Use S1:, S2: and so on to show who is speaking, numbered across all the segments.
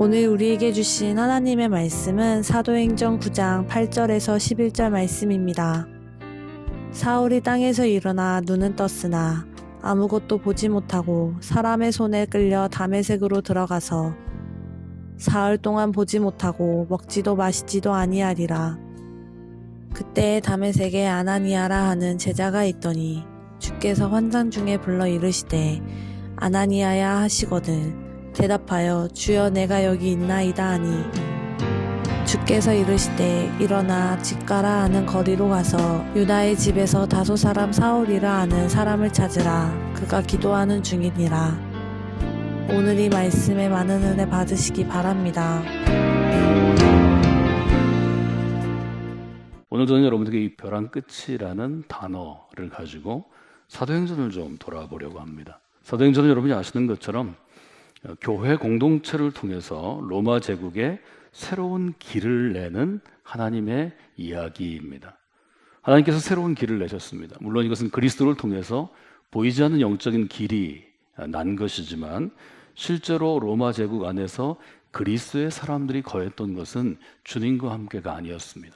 S1: 오늘 우리에게 주신 하나님의 말씀은 사도행전 9장 8절에서 11절 말씀입니다. 사울이 땅에서 일어나 눈은 떴으나 아무것도 보지 못하고 사람의 손에 끌려 다메섹으로 들어가서 사흘 동안 보지 못하고 먹지도 마시지도 아니하리라. 그때 다메섹에 아나니아라 하는 제자가 있더니 주께서 환상 중에 불러 이르시되 아나니아야 하시거늘 대답하여 주여 내가 여기 있나이다 하니 주께서 이르시되 일어나 집 가라 하는 거리로 가서 유다의 집에서 다소 사람 사울이라 하는 사람을 찾으라. 그가 기도하는 중이니라. 오늘 이 말씀에 많은 은혜 받으시기 바랍니다.
S2: 오늘 저는 여러분들에게 이 벼랑 끝이라는 단어를 가지고 사도행전을 좀 돌아보려고 합니다. 사도행전은 여러분이 아시는 것처럼 교회 공동체를 통해서 로마 제국에 새로운 길을 내는 하나님의 이야기입니다. 하나님께서 새로운 길을 내셨습니다. 물론 이것은 그리스도를 통해서 보이지 않는 영적인 길이 난 것이지만 실제로 로마 제국 안에서 그리스도의 사람들이 거했던 것은 주님과 함께가 아니었습니다.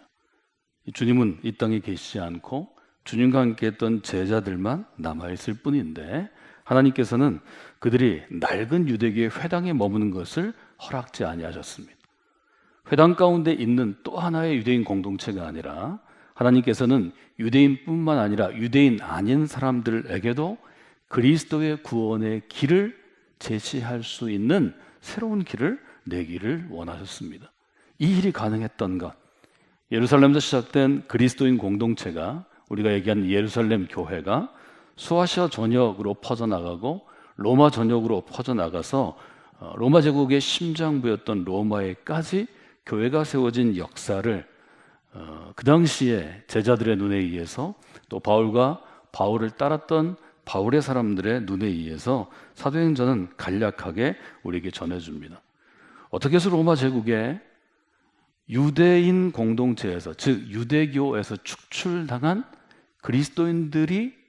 S2: 주님은 이 땅에 계시지 않고 주님과 함께 했던 제자들만 남아있을 뿐인데 하나님께서는 그들이 낡은 유대교의 회당에 머무는 것을 허락지 아니하셨습니다. 회당 가운데 있는 또 하나의 유대인 공동체가 아니라 하나님께서는 유대인뿐만 아니라 유대인 아닌 사람들에게도 그리스도의 구원의 길을 제시할 수 있는 새로운 길을 내기를 원하셨습니다. 이 일이 가능했던 것, 예루살렘에서 시작된 그리스도인 공동체가 우리가 얘기한 예루살렘 교회가 소아시아 전역으로 퍼져나가고 로마 전역으로 퍼져나가서 로마 제국의 심장부였던 로마에까지 교회가 세워진 역사를 그 당시에 제자들의 눈에 의해서 또 바울과 바울을 따랐던 바울의 사람들의 눈에 의해서 사도행전은 간략하게 우리에게 전해줍니다. 어떻게 해서 로마 제국의 유대인 공동체에서 즉 유대교에서 축출당한 그리스도인들이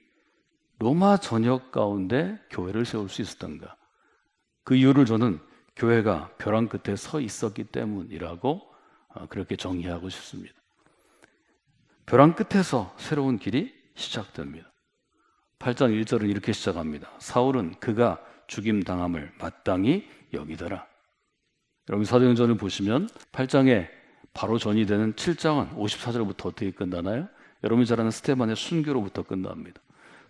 S2: 로마 전역 가운데 교회를 세울 수 있었던가? 그 이유를 저는 교회가 벼랑 끝에 서 있었기 때문이라고 그렇게 정의하고 싶습니다. 벼랑 끝에서 새로운 길이 시작됩니다. 8장 1절은 이렇게 시작합니다. 사울은 그가 죽임당함을 마땅히 여기더라. 여러분 사도행전을 보시면 8장에 바로 전이 되는 7장은 54절부터 어떻게 끝나나요? 여러분이 잘 아는 스데반의 순교로부터 끝납니다.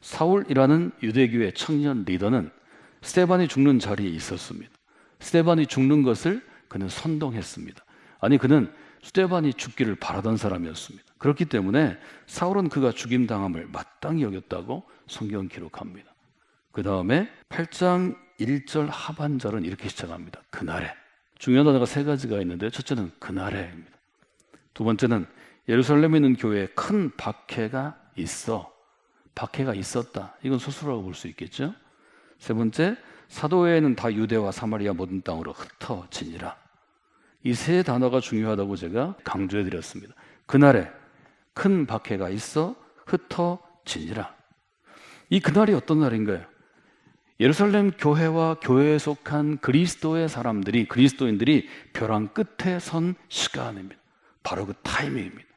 S2: 사울이라는 유대교의 청년 리더는 스데반이 죽는 자리에 있었습니다. 스데반이 죽는 것을 그는 선동했습니다. 아니 그는 스데반이 죽기를 바라던 사람이었습니다. 그렇기 때문에 사울은 그가 죽임당함을 마땅히 여겼다고 성경은 기록합니다. 그 다음에 8장 1절 하반절은 이렇게 시작합니다. 그날에. 중요한 단어가 세 가지가 있는데 첫째는 그날에입니다. 두 번째는 예루살렘에 있는 교회에 큰 박해가 있었다. 이건 소수라고 볼 수 있겠죠. 세 번째, 사도회에는 다 유대와 사마리아 모든 땅으로 흩어지니라. 이 세 단어가 중요하다고 제가 강조해 드렸습니다. 그날에 큰 박해가 있어 흩어지니라. 이 그날이 어떤 날인가요? 예루살렘 교회와 교회에 속한 그리스도의 사람들이 그리스도인들이 벼랑 끝에 선 시간입니다. 바로 그 타이밍입니다.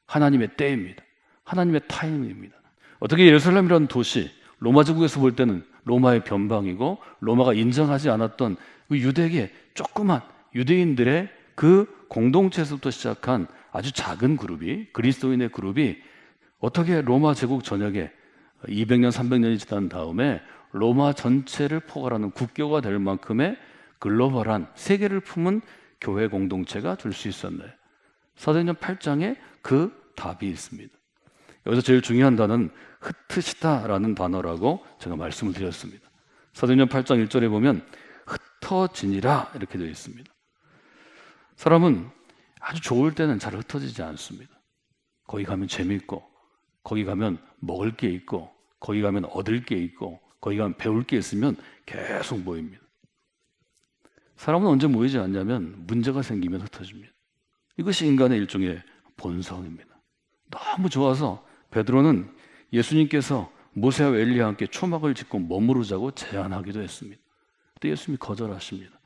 S2: 하나님의 때입니다. 하나님의 타이밍입니다. 어떻게 예루살렘이라는 도시, 로마 제국에서 볼 때는 로마의 변방이고 로마가 인정하지 않았던 그 유대계 조그만 유대인들의 그 공동체에서부터 시작한 아주 작은 그룹이 그리스도인의 그룹이 어떻게 로마 제국 전역에 200년, 300년이 지난 다음에 로마 전체를 포괄하는 국교가 될 만큼의 글로벌한 세계를 품은 교회 공동체가 될 수 있었나요? 사도행전 8장에 그 답이 있습니다. 여기서 제일 중요한 단어는 흩으시다라는 단어라고 제가 말씀을 드렸습니다. 사도행전 8장 1절에 보면 흩어지니라 이렇게 되어 있습니다. 사람은 아주 좋을 때는 잘 흩어지지 않습니다. 거기 가면 재밌고 거기 가면 먹을 게 있고 거기 가면 얻을 게 있고 거기 가면 배울 게 있으면 계속 모입니다. 사람은 언제 모이지 않냐면 문제가 생기면 흩어집니다. 이것이 인간의 일종의 본성입니다. 너무 좋아서 베드로는 예수님께서 모세와 엘리야와 함께 초막을 짓고 머무르자고 제안하기도 했습니다. 그때 예수님이 거절하십니다.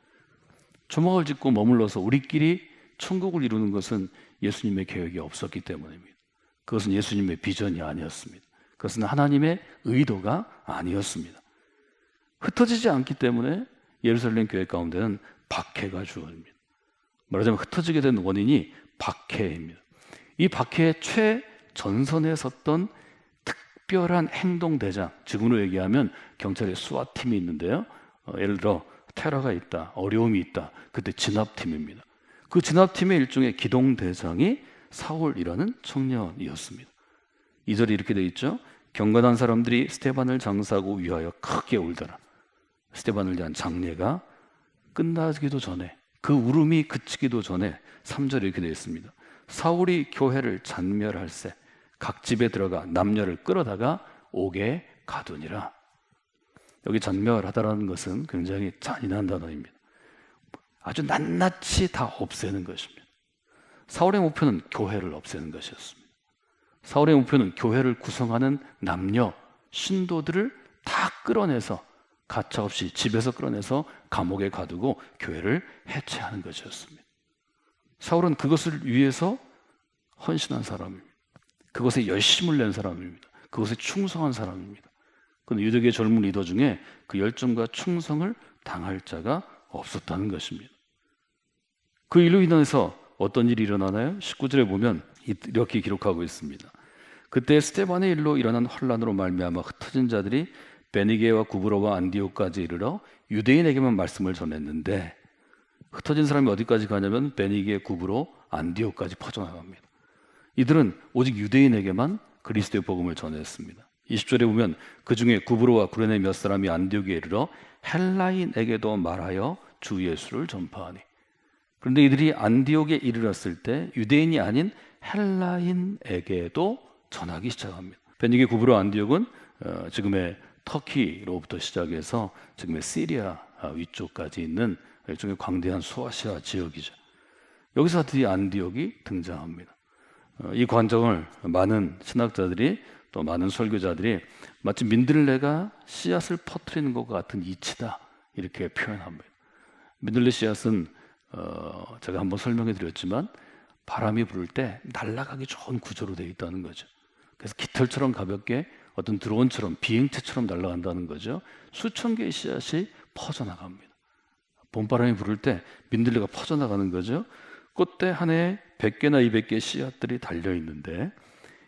S2: 초막을 짓고 머물러서 우리끼리 천국을 이루는 것은 예수님의 계획이 없었기 때문입니다. 그것은 예수님의 비전이 아니었습니다. 그것은 하나님의 의도가 아니었습니다. 흩어지지 않기 때문에 예루살렘 교회 가운데는 박해가 주어집니다. 말하자면 흩어지게 된 원인이 박해입니다. 이 박해의 최전선에 섰던 특별한 행동대장, 지금으로 얘기하면 경찰의 수화팀이 있는데요. 예를 들어 테러가 있다, 어려움이 있다, 그때 진압팀입니다. 그 진압팀의 일종의 기동대장이 사울이라는 청년이었습니다. 2절에 이렇게 되어 있죠. 경건한 사람들이 스데반을 장사하고 위하여 크게 울더라. 스데반을 대한 장례가 끝나기도 전에, 그 울음이 그치기도 전에 3절에 이렇게 되어 있습니다. 사울이 교회를 잔멸할세 각 집에 들어가 남녀를 끌어다가 옥에 가두니라. 여기 잔멸하다라는 것은 굉장히 잔인한 단어입니다. 아주 낱낱이 다 없애는 것입니다. 사울의 목표는 교회를 없애는 것이었습니다. 사울의 목표는 교회를 구성하는 남녀, 신도들을 다 끌어내서 가차없이 집에서 끌어내서 감옥에 가두고 교회를 해체하는 것이었습니다. 사울은 그것을 위해서 헌신한 사람입니다. 그것에 열심을 낸 사람입니다. 그것에 충성한 사람입니다. 그런데 유대계 젊은 리더 중에 그 열정과 충성을 당할 자가 없었다는 것입니다. 그 일로 인해서 어떤 일이 일어나나요? 19절에 보면 이렇게 기록하고 있습니다. 그때 스데반의 일로 일어난 혼란으로 말미암아 흩어진 자들이 베니게와 구브로와 안디옥까지 이르러 유대인에게만 말씀을 전했는데, 흩어진 사람이 어디까지 가냐면 베니게, 구브로, 안디옥까지 퍼져나갑니다. 이들은 오직 유대인에게만 그리스도의 복음을 전했습니다. 20절에 보면 그 중에 구브로와 구레네 몇 사람이 안디옥에 이르러 헬라인에게도 말하여 주 예수를 전파하니. 그런데 이들이 안디옥에 이르렀을 때 유대인이 아닌 헬라인에게도 전하기 시작합니다. 베니게, 구브로, 안디옥은 지금의 터키로부터 시작해서 지금의 시리아 위쪽까지 있는 일종의 광대한 소아시아 지역이죠. 여기서 드디어 안디옥이 등장합니다. 이 관정을 많은 신학자들이 또 많은 설교자들이 마치 민들레가 씨앗을 퍼뜨리는 것 같은 이치다, 이렇게 표현합니다. 민들레 씨앗은 제가 한번 설명해 드렸지만 바람이 불을 때 날아가기 좋은 구조로 되어 있다는 거죠. 그래서 깃털처럼 가볍게 어떤 드론처럼 비행체처럼 날아간다는 거죠. 수천 개의 씨앗이 퍼져나갑니다. 봄바람이 불을 때 민들레가 퍼져나가는 거죠. 꽃대 한 해에 100개나 200개의 씨앗들이 달려있는데,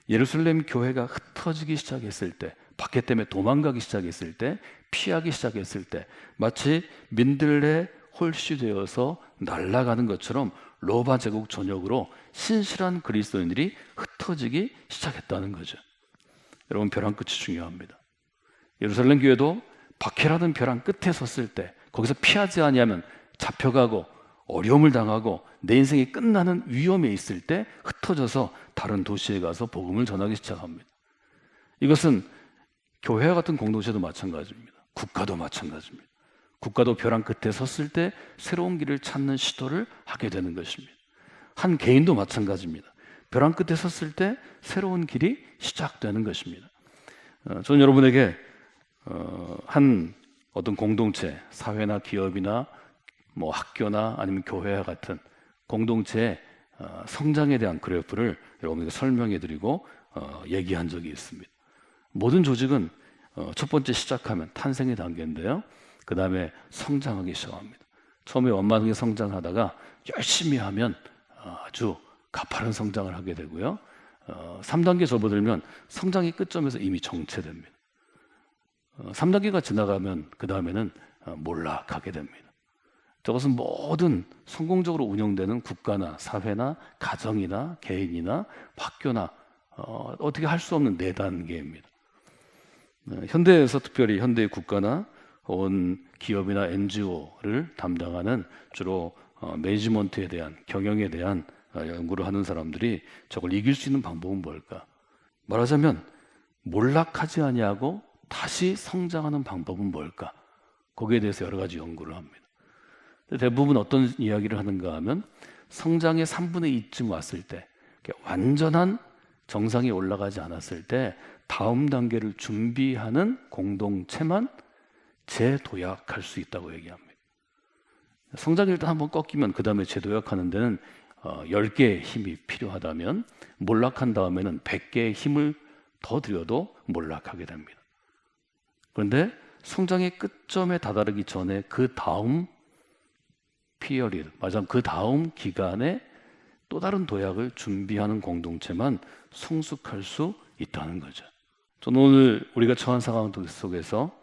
S2: 예루살렘 교회가 흩어지기 시작했을 때, 박해 때문에 도망가기 시작했을 때, 피하기 시작했을 때 마치 민들레 홀씨 되어서 날아가는 것처럼 로마 제국 전역으로 신실한 그리스도인들이 흩어지기 시작했다는 거죠. 여러분, 벼랑 끝이 중요합니다. 예루살렘 교회도 박해라는 벼랑 끝에 섰을 때, 거기서 피하지 아니하면 잡혀가고 어려움을 당하고 내 인생이 끝나는 위험에 있을 때 흩어져서 다른 도시에 가서 복음을 전하기 시작합니다. 이것은 교회와 같은 공동체도 마찬가지입니다. 국가도 마찬가지입니다. 국가도 벼랑 끝에 섰을 때 새로운 길을 찾는 시도를 하게 되는 것입니다. 한 개인도 마찬가지입니다. 벼랑 끝에 섰을 때 새로운 길이 시작되는 것입니다. 저는 여러분에게 한 어떤 공동체, 사회나 기업이나 뭐 학교나 아니면 교회와 같은 공동체의 성장에 대한 그래프를 여러분에게 설명해 드리고 얘기한 적이 있습니다. 모든 조직은 첫 번째 시작하면 탄생의 단계인데요, 그 다음에 성장하기 시작합니다. 처음에 원만하게 성장하다가 열심히 하면 아주 가파른 성장을 하게 되고요, 3단계 접어들면 성장이 끝점에서 이미 정체됩니다. 3단계가 지나가면 그 다음에는 몰락하게 됩니다. 저것은 모든 성공적으로 운영되는 국가나 사회나 가정이나 개인이나 학교나 어떻게 할 수 없는 4단계입니다. 현대에서 특별히 현대의 국가나 혹은 기업이나 NGO를 담당하는 주로 매니지먼트에 대한, 경영에 대한 연구를 하는 사람들이 저걸 이길 수 있는 방법은 뭘까? 말하자면 몰락하지 아니하고 다시 성장하는 방법은 뭘까? 거기에 대해서 여러 가지 연구를 합니다. 대부분 어떤 이야기를 하는가 하면 성장의 3분의 2쯤 왔을 때, 완전한 정상에 올라가지 않았을 때 다음 단계를 준비하는 공동체만 재도약할 수 있다고 얘기합니다. 성장이 일단 한번 꺾이면 그 다음에 재도약하는 데는 10개의 힘이 필요하다면 몰락한 다음에는 100개의 힘을 더 들여도 몰락하게 됩니다. 그런데 성장의 끝점에 다다르기 전에 그 다음 피어리드, 맞아, 그 다음 기간에 또 다른 도약을 준비하는 공동체만 성숙할 수 있다는 거죠. 저는 오늘 우리가 처한 상황 속에서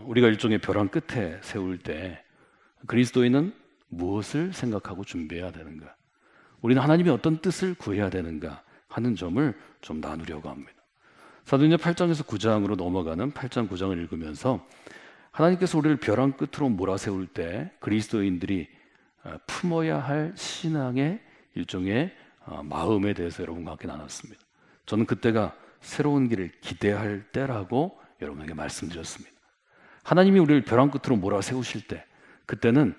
S2: 우리가 일종의 벼랑 끝에 세울 때 그리스도인은 무엇을 생각하고 준비해야 되는가? 우리는 하나님의 어떤 뜻을 구해야 되는가 하는 점을 좀 나누려고 합니다. 사도행전 8장에서 9장으로 넘어가는 8장 9장을 읽으면서 하나님께서 우리를 벼랑 끝으로 몰아세울 때 그리스도인들이 품어야 할 신앙의 일종의 마음에 대해서 여러분과 함께 나눴습니다. 저는 그때가 새로운 길을 기대할 때라고 여러분에게 말씀드렸습니다. 하나님이 우리를 벼랑 끝으로 몰아세우실 때 그때는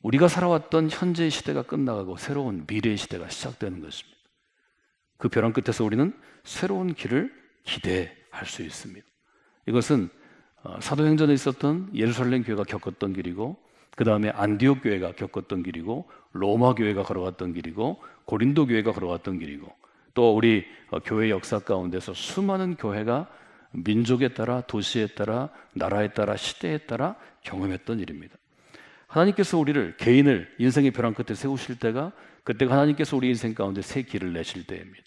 S2: 우리가 살아왔던 현재의 시대가 끝나가고 새로운 미래의 시대가 시작되는 것입니다. 그 벼랑 끝에서 우리는 새로운 길을 기대할 수 있습니다. 이것은 사도행전에 있었던 예루살렘 교회가 겪었던 길이고 그 다음에 안디옥 교회가 겪었던 길이고 로마 교회가 걸어갔던 길이고 고린도 교회가 걸어갔던 길이고 또 우리 교회 역사 가운데서 수많은 교회가 민족에 따라 도시에 따라 나라에 따라 시대에 따라 경험했던 일입니다. 하나님께서 우리를 개인을 인생의 벼랑 끝에 세우실 때가 그때가 하나님께서 우리 인생 가운데 새 길을 내실 때입니다.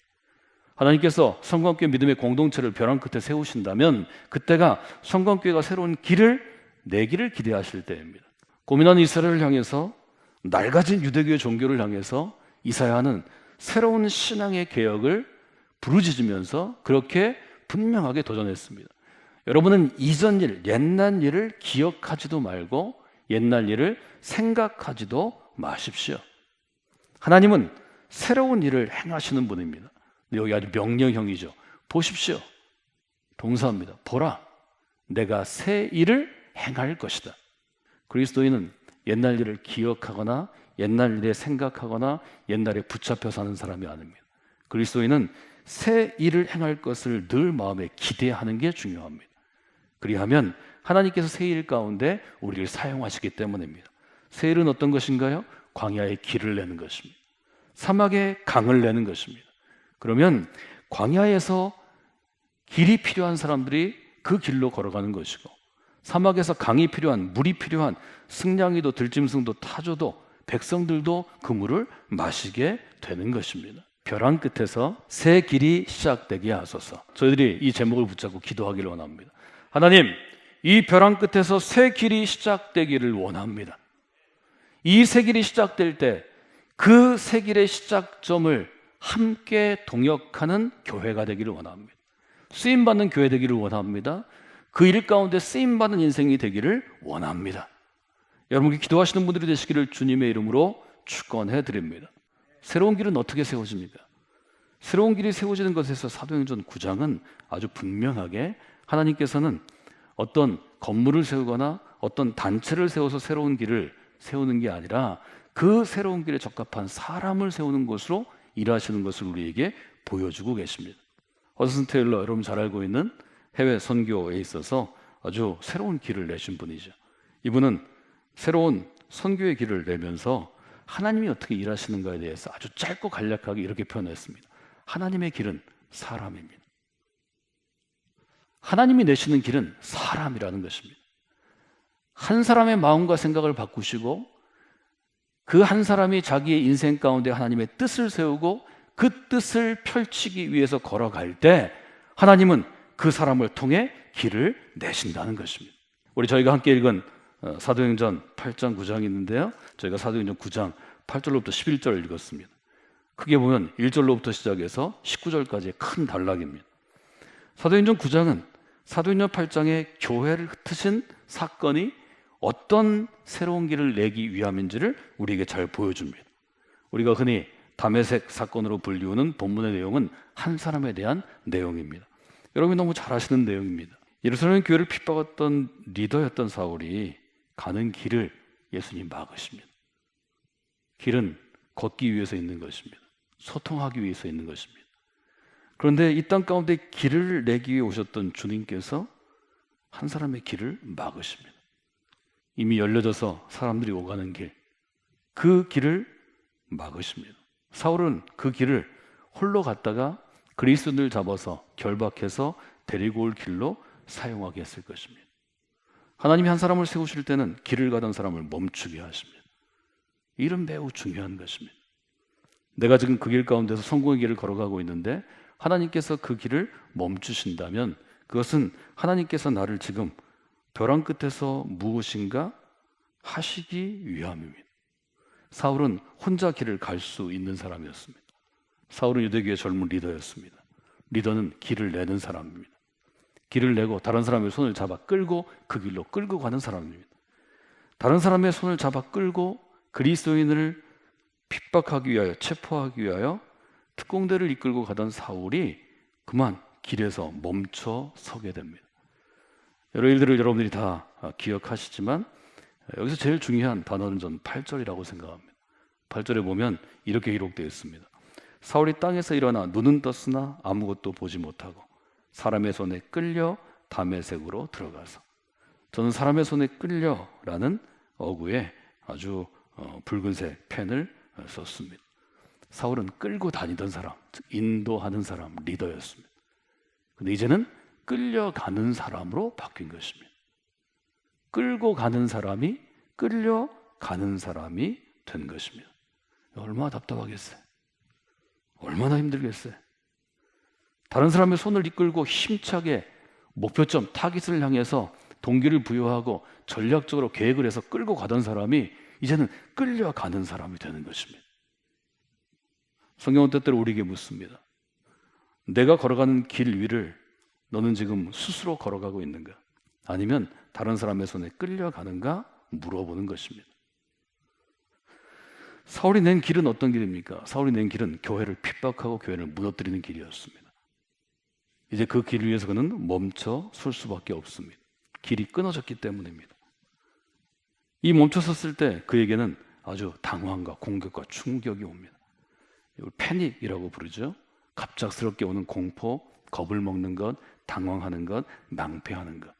S2: 하나님께서 성광교회 믿음의 공동체를 벼랑 끝에 세우신다면 그때가 성광교회가 새로운 길을 내기를 기대하실 때입니다. 고민하는 이스라엘을 향해서 낡아진 유대교의 종교를 향해서 이사야는 새로운 신앙의 개혁을 부르짖으면서 그렇게 분명하게 도전했습니다. 여러분은 이전 일, 옛날 일을 기억하지도 말고 옛날 일을 생각하지도 마십시오. 하나님은 새로운 일을 행하시는 분입니다. 여기 아주 명령형이죠. 보십시오. 동사입니다. 보라. 내가 새 일을 행할 것이다. 그리스도인은 옛날 일을 기억하거나 옛날 일에 생각하거나 옛날에 붙잡혀 사는 사람이 아닙니다. 그리스도인은 새 일을 행할 것을 늘 마음에 기대하는 게 중요합니다. 그리하면 하나님께서 새 일 가운데 우리를 사용하시기 때문입니다. 새 일은 어떤 것인가요? 광야의 길을 내는 것입니다. 사막의 강을 내는 것입니다. 그러면 광야에서 길이 필요한 사람들이 그 길로 걸어가는 것이고 사막에서 강이 필요한, 물이 필요한 승냥이도 들짐승도 타조도 백성들도 그 물을 마시게 되는 것입니다. 벼랑 끝에서 새 길이 시작되게 하소서. 저희들이 이 제목을 붙잡고 기도하기를 원합니다. 하나님, 이 벼랑 끝에서 새 길이 시작되기를 원합니다. 이 새 길이 시작될 때 그 새 길의 시작점을 함께 동역하는 교회가 되기를 원합니다. 쓰임받는 교회 되기를 원합니다. 그 일 가운데 쓰임받는 인생이 되기를 원합니다. 여러분께 기도하시는 분들이 되시기를 주님의 이름으로 축원해 드립니다. 새로운 길은 어떻게 세워집니까? 새로운 길이 세워지는 것에서 사도행전 9장은 아주 분명하게 하나님께서는 어떤 건물을 세우거나 어떤 단체를 세워서 새로운 길을 세우는 게 아니라 그 새로운 길에 적합한 사람을 세우는 것으로 일하시는 것을 우리에게 보여주고 계십니다. 허드슨 테일러, 여러분 잘 알고 있는 해외 선교에 있어서 아주 새로운 길을 내신 분이죠. 이분은 새로운 선교의 길을 내면서 하나님이 어떻게 일하시는가에 대해서 아주 짧고 간략하게 이렇게 표현했습니다. 하나님의 길은 사람입니다. 하나님이 내시는 길은 사람이라는 것입니다. 한 사람의 마음과 생각을 바꾸시고 그 한 사람이 자기의 인생 가운데 하나님의 뜻을 세우고 그 뜻을 펼치기 위해서 걸어갈 때 하나님은 그 사람을 통해 길을 내신다는 것입니다. 저희가 함께 읽은 사도행전 8장 9장이 있는데요. 저희가 사도행전 9장 8절로부터 11절을 읽었습니다. 크게 보면 1절로부터 시작해서 19절까지의 큰 단락입니다. 사도행전 9장은 사도행전 8장의 교회를 흩으신 사건이 어떤 새로운 길을 내기 위함인지를 우리에게 잘 보여줍니다. 우리가 흔히 다메섹 사건으로 불리우는 본문의 내용은 한 사람에 대한 내용입니다. 여러분이 너무 잘 아시는 내용입니다. 예루살렘 교회를 핍박했던 리더였던 사울이 가는 길을 예수님 막으십니다. 길은 걷기 위해서 있는 것입니다. 소통하기 위해서 있는 것입니다. 그런데 이 땅 가운데 길을 내기 위해 오셨던 주님께서 한 사람의 길을 막으십니다. 이미 열려져서 사람들이 오가는 길, 그 길을 막으십니다. 사울은 그 길을 홀로 갔다가 그리스도인을 잡아서 결박해서 데리고 올 길로 사용하게 했을 것입니다. 하나님이 한 사람을 세우실 때는 길을 가던 사람을 멈추게 하십니다. 이 일은 매우 중요한 것입니다. 내가 지금 그 길 가운데서 성공의 길을 걸어가고 있는데 하나님께서 그 길을 멈추신다면 그것은 하나님께서 나를 지금 벼랑 끝에서 무엇인가 하시기 위함입니다. 사울은 혼자 길을 갈 수 있는 사람이었습니다. 사울은 유대교의 젊은 리더였습니다. 리더는 길을 내는 사람입니다. 길을 내고 다른 사람의 손을 잡아 끌고 그 길로 끌고 가는 사람입니다. 다른 사람의 손을 잡아 끌고 그리스도인을 핍박하기 위하여, 체포하기 위하여 특공대를 이끌고 가던 사울이 그만 길에서 멈춰 서게 됩니다. 여러 일들을 여러분들이 다 기억하시지만 여기서 제일 중요한 단어는 저는 8절이라고 생각합니다. 8절에 보면 이렇게 기록되어 있습니다. 사울이 땅에서 일어나 눈은 떴으나 아무것도 보지 못하고 사람의 손에 끌려 다메섹으로 들어가서, 저는 사람의 손에 끌려라는 어구에 아주 붉은색 펜을 썼습니다. 사울은 끌고 다니던 사람, 즉 인도하는 사람, 리더였습니다. 근데 이제는 끌려가는 사람으로 바뀐 것입니다. 끌고 가는 사람이 끌려가는 사람이 된 것입니다. 얼마나 답답하겠어요? 얼마나 힘들겠어요? 다른 사람의 손을 이끌고 힘차게 목표점, 타깃을 향해서 동기를 부여하고 전략적으로 계획을 해서 끌고 가던 사람이 이제는 끌려가는 사람이 되는 것입니다. 성경은 때때로 우리에게 묻습니다. 내가 걸어가는 길 위를 너는 지금 스스로 걸어가고 있는가? 아니면 다른 사람의 손에 끌려가는가? 물어보는 것입니다. 사울이 낸 길은 어떤 길입니까? 사울이 낸 길은 교회를 핍박하고 교회를 무너뜨리는 길이었습니다. 이제 그 길을 위해서 그는 멈춰 설 수밖에 없습니다. 길이 끊어졌기 때문입니다. 이 멈춰 섰을 때 그에게는 아주 당황과 공격과 충격이 옵니다. 이걸 패닉이라고 부르죠. 갑작스럽게 오는 공포, 겁을 먹는 것, 당황하는 것, 낭패하는 것.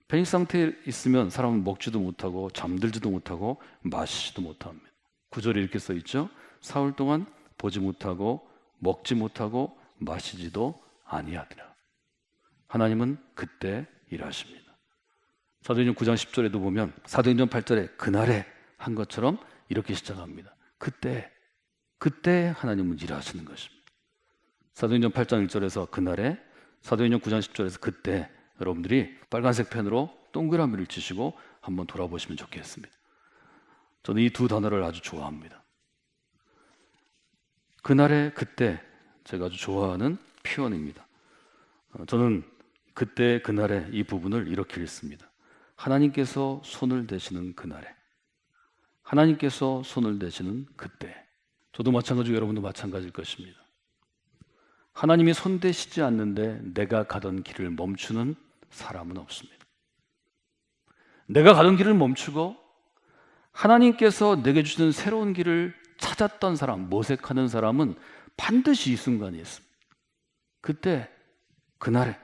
S2: 패닉 상태에 있으면 사람은 먹지도 못하고 잠들지도 못하고 마시지도 못합니다. 구절에 이렇게 써 있죠. 사흘 동안 보지 못하고 먹지 못하고 마시지도 아니하더라. 하나님은 그때 일하십니다. 사도행전 9장 10절에도 보면 사도행전 8절에 그날에 한 것처럼 이렇게 시작합니다. 그때 하나님은 일하시는 것입니다. 사도행전 8장 1절에서 그날에, 사도행전 9장 10절에서 그때, 여러분들이 빨간색 펜으로 동그라미를 치시고 한번 돌아보시면 좋겠습니다. 저는 이 두 단어를 아주 좋아합니다. 그날에, 그때, 제가 아주 좋아하는 표현입니다. 저는 그때, 그날에 이 부분을 이렇게 읽습니다. 하나님께서 손을 대시는 그날에, 하나님께서 손을 대시는 그때. 저도 마찬가지고 여러분도 마찬가지일 것입니다. 하나님이 손 대시지 않는데 내가 가던 길을 멈추는 사람은 없습니다. 내가 가던 길을 멈추고 하나님께서 내게 주시는 새로운 길을 찾았던 사람, 모색하는 사람은 반드시 이 순간이 있습니다. 그때, 그날에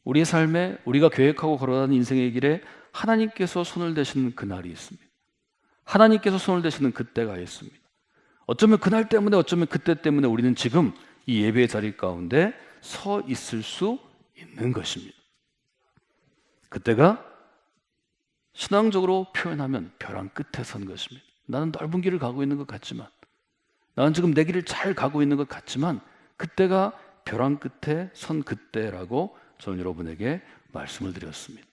S2: 우리의 삶에, 우리가 계획하고 걸어가는 인생의 길에 하나님께서 손을 대시는 그날이 있습니다. 하나님께서 손을 대시는 그때가 있습니다. 어쩌면 그날 때문에, 어쩌면 그때 때문에 우리는 지금 이 예배의 자리 가운데 서 있을 수 있는 것입니다. 그때가 신앙적으로 표현하면 벼랑 끝에 선 것입니다. 나는 넓은 길을 가고 있는 것 같지만, 나는 지금 내 길을 잘 가고 있는 것 같지만, 그때가 벼랑 끝에 선 그때라고 저는 여러분에게 말씀을 드렸습니다.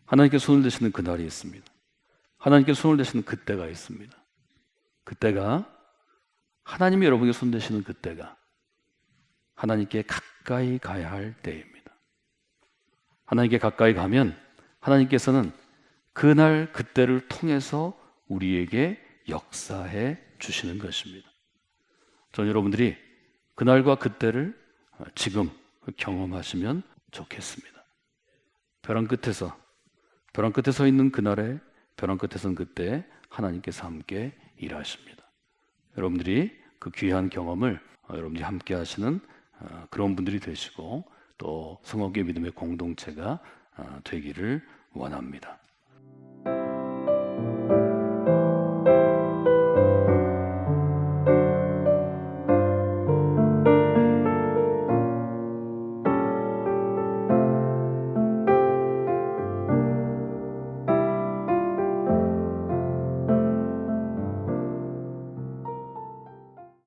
S2: 하나님께 손을 대시는 그날이 있습니다. 하나님께 손을 대시는 그때가 있습니다. 그때가, 하나님이 여러분에게 손 대시는 그때가 하나님께 가까이 가야 할 때입니다. 하나님께 가까이 가면 하나님께서는 그날 그때를 통해서 우리에게 역사해 주시는 것입니다. 저는 여러분들이 그날과 그때를 지금 경험하시면 좋겠습니다. 벼랑 끝에 서 있는 그날에, 벼랑 끝에 선 그때 하나님께서 함께 일하십니다. 여러분들이 그 귀한 경험을 여러분들이 함께 하시는 그런 분들이 되시고 또 성화교회 믿음의 공동체가 되기를 원합니다.